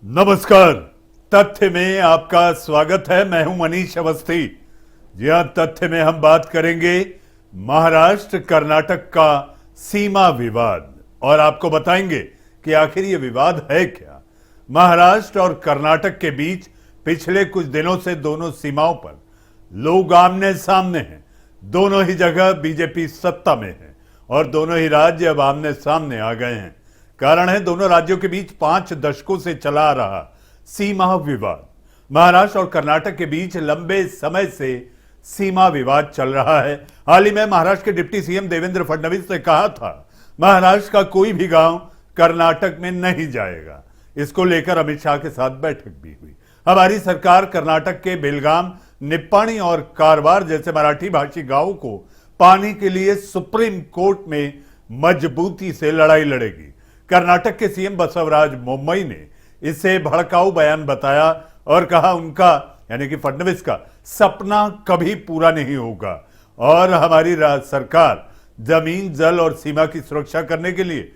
नमस्कार। तथ्य में आपका स्वागत है। मैं हूं मनीष अवस्थी। जी हां, तथ्य में हम बात करेंगे महाराष्ट्र कर्नाटक का सीमा विवाद और आपको बताएंगे कि आखिर ये विवाद है क्या। महाराष्ट्र और कर्नाटक के बीच पिछले कुछ दिनों से दोनों सीमाओं पर लोग आमने सामने हैं। दोनों ही जगह बीजेपी सत्ता में है और दोनों ही राज्य अब आमने सामने आ गए हैं। कारण है दोनों राज्यों के बीच 5 दशकों से चला आ रहा सीमा विवाद। महाराष्ट्र और कर्नाटक के बीच लंबे समय से सीमा विवाद चल रहा है। हाल ही में महाराष्ट्र के डिप्टी सीएम देवेंद्र फडणवीस ने कहा था महाराष्ट्र का कोई भी गांव कर्नाटक में नहीं जाएगा। इसको लेकर अमित शाह के साथ बैठक भी हुई। हमारी सरकार कर्नाटक के बेलगाम, निप्पाणी और कारवार जैसे मराठी भाषी गांवों को पाने के लिए सुप्रीम कोर्ट में मजबूती से लड़ाई लड़ेगी। कर्नाटक के सीएम बसवराज बोम्मई ने इसे भड़काऊ बयान बताया और कहा उनका यानी कि फडणवीस का सपना कभी पूरा नहीं होगा और हमारी सरकार जमीन, जल और सीमा की सुरक्षा करने के लिए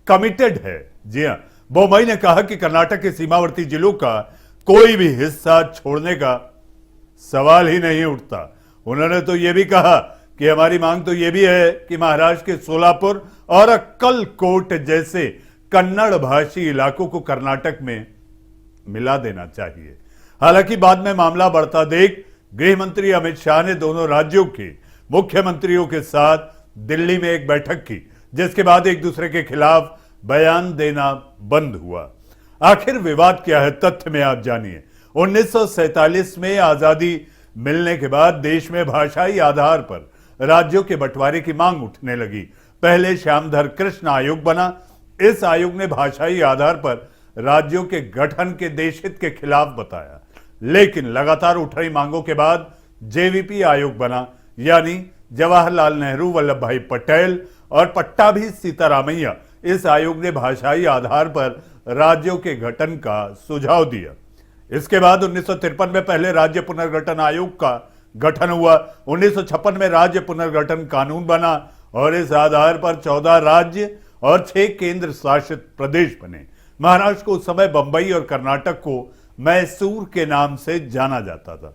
कमिटेड है। जी हां, बोम्मई ने कहा कि कर्नाटक के सीमावर्ती जिलों का कोई भी हिस्सा छोड़ने का सवाल ही नहीं उठता। उन्होंने तो यह भी कहा कि हमारी मांग तो यह भी है कि महाराष्ट्र के सोलापुर और अक्कलकोट जैसे कन्नड़ भाषी इलाकों को कर्नाटक में मिला देना चाहिए। हालांकि बाद में मामला बढ़ता देख गृह मंत्री अमित शाह ने दोनों राज्यों के मुख्यमंत्रियों के साथ दिल्ली में एक बैठक की, जिसके बाद एक दूसरे के खिलाफ बयान देना बंद हुआ। आखिर विवाद क्या है, तथ्य में आप जानिए। 1947 में आजादी मिलने के बाद देश में भाषाई आधार पर राज्यों के बंटवारे की मांग उठने लगी। पहले श्यामधर कृष्ण आयोग बना। इस आयोग ने भाषाई आधार पर राज्यों के गठन के देशहित के खिलाफ बताया, लेकिन लगातार उठ रही मांगों के बाद जेवीपी आयोग बना, यानी जवाहरलाल नेहरू, वल्लभ भाई पटेल और पट्टाभी सीतारामैया। इस आयोग ने भाषाई आधार पर राज्यों के गठन का सुझाव दिया। इसके बाद 1953 में पहले राज्य पुनर्गठन आयोग का गठन हुआ। 1956 में राज्य पुनर्गठन कानून बना और इस आधार पर 14 राज्य और 6 केंद्र शासित प्रदेश बने। महाराष्ट्र को उस समय बंबई और कर्नाटक को मैसूर के नाम से जाना जाता था।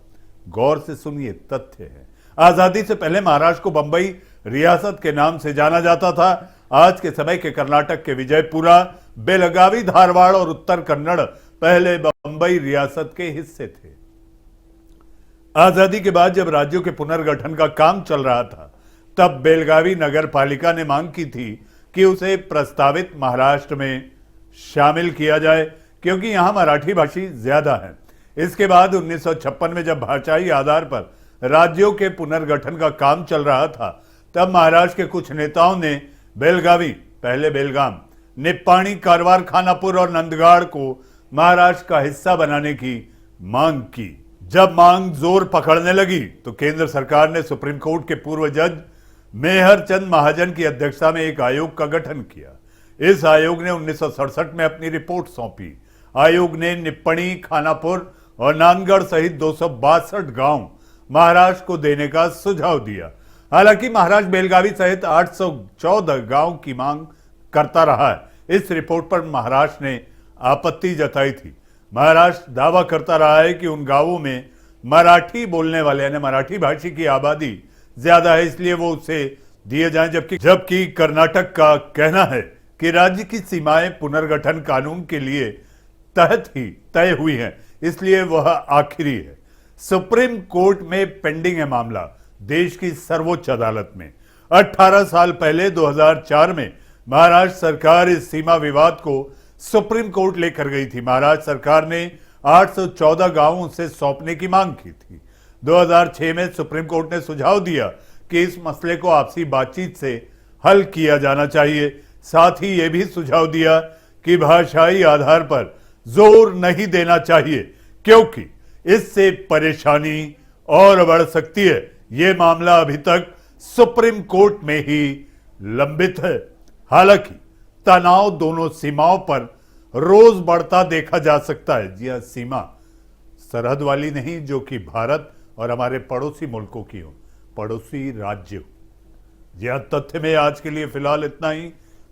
गौर से सुनिए, तथ्य है आजादी से पहले महाराष्ट्र को बंबई रियासत के नाम से जाना जाता था। आज के समय के कर्नाटक के विजयपुरा, बेलगावी, धारवाड़ और उत्तर कन्नड़ पहले बंबई रियासत के हिस्से थे। आजादी के बाद जब राज्यों के पुनर्गठन का काम चल रहा था, तब बेलगावी नगर पालिका ने मांग की थी कि उसे प्रस्तावित महाराष्ट्र में शामिल किया जाए, क्योंकि यहां मराठी भाषी ज्यादा हैं। इसके बाद 1956 में जब भाषाई आधार पर राज्यों के पुनर्गठन का काम चल रहा था, तब महाराष्ट्र के कुछ नेताओं ने बेलगावी, पहले बेलगाम, निप्पाणी, कारवार, खानापुर और नंदगाड़ को महाराष्ट्र का हिस्सा बनाने की मांग की। जब मांग जोर पकड़ने लगी तो केंद्र सरकार ने सुप्रीम कोर्ट के पूर्व जज मेहर चंद महाजन की अध्यक्षता में एक आयोग का गठन किया। इस आयोग ने 1967 में अपनी रिपोर्ट सौंपी। आयोग ने निप्पणी, खानापुर और नांदगढ़ सहित 262 गांव महाराष्ट्र को देने का सुझाव दिया। हालांकि महाराष्ट्र बेलगावी सहित 814 गांव की मांग करता रहा है। इस रिपोर्ट पर महाराष्ट्र ने आपत्ति जताई थी। महाराष्ट्र दावा करता रहा है कि उन गांवों में मराठी बोलने वाले यानी मराठी भाषी की आबादी ज्यादा है, इसलिए वो उसे दिए जाएं, जबकि कर्नाटक का कहना है कि राज्य की सीमाएं पुनर्गठन कानून के लिए तहत ही तय हुई हैं, इसलिए वह आखिरी है। सुप्रीम कोर्ट में पेंडिंग है मामला, देश की सर्वोच्च अदालत में। 18 साल पहले 2004 में महाराष्ट्र सरकार इस सीमा विवाद को सुप्रीम कोर्ट लेकर गई थी। महाराष्ट्र सरकार ने 814 गांवों से सौंपने की मांग की थी। 2006 में सुप्रीम कोर्ट ने सुझाव दिया कि इस मसले को आपसी बातचीत से हल किया जाना चाहिए। साथ ही यह भी सुझाव दिया कि भाषाई आधार पर जोर नहीं देना चाहिए, क्योंकि इससे परेशानी और बढ़ सकती है। यह मामला अभी तक सुप्रीम कोर्ट में ही लंबित है। हालांकि तनाव दोनों सीमाओं पर रोज बढ़ता देखा जा सकता है। जी हां, सीमा सरहद वाली नहीं, जो कि भारत और हमारे पड़ोसी मुल्कों की हो, पड़ोसी राज्य हो। जी हां, तथ्य में आज के लिए फिलहाल इतना ही।